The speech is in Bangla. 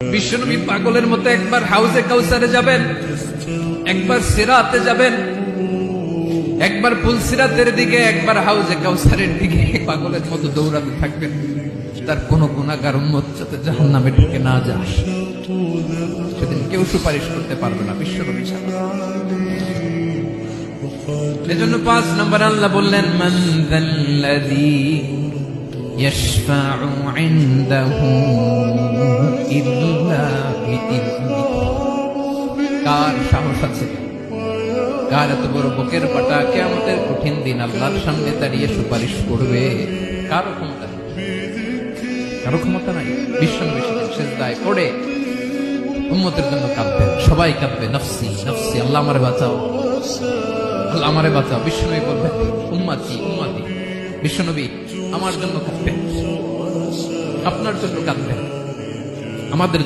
বিশ্বনবী পাগলের মতো একবার হাউজে কাউসারে যাবেন, একবার সিরাতে যাবেন, একবার পুলসিরাতের দিকে, একবার হাউজে কাউসারের দিকে পাগলের মতো দৌড়াতে থাকবেন। তার কোন গুনাহগার উম্মত যাতে জাহান্নামে ঢুকে না যায়, সেদিন কেউ সুপারিশ করতে পারবে না বিশ্বনবী ছাড়া। এজন্য 5 নম্বর আল্লাহ বললেন, মান যাল্লাযী ইয়াশফাউ ইনদাহু ইল্লা বিইذনিহি। কার সাহস আছে, কার এত বড় বুকের পাটা কিয়ামতের কঠিন দিন আল্লাহর সামনে দাঁড়িয়ে সুপারিশ করবে? কারো ক্ষমতা নেই, কারো ক্ষমতা নাই। বিশ্বনবী সিজদায় পড়ে উম্মতের জন্য কাঁদবেন, সবাই কাঁদবে, নফসি নফসি, আল্লাহ আমারে বাঁচাও, আল্লাহ আমারে বাঁচাও। বিশ্বনবী বলবেন, উম্মতি উম্মতি। বিশ্বনবী আমার জন্য কাঁদবেন, আপনার জন্য কাঁদবেন, আমাদের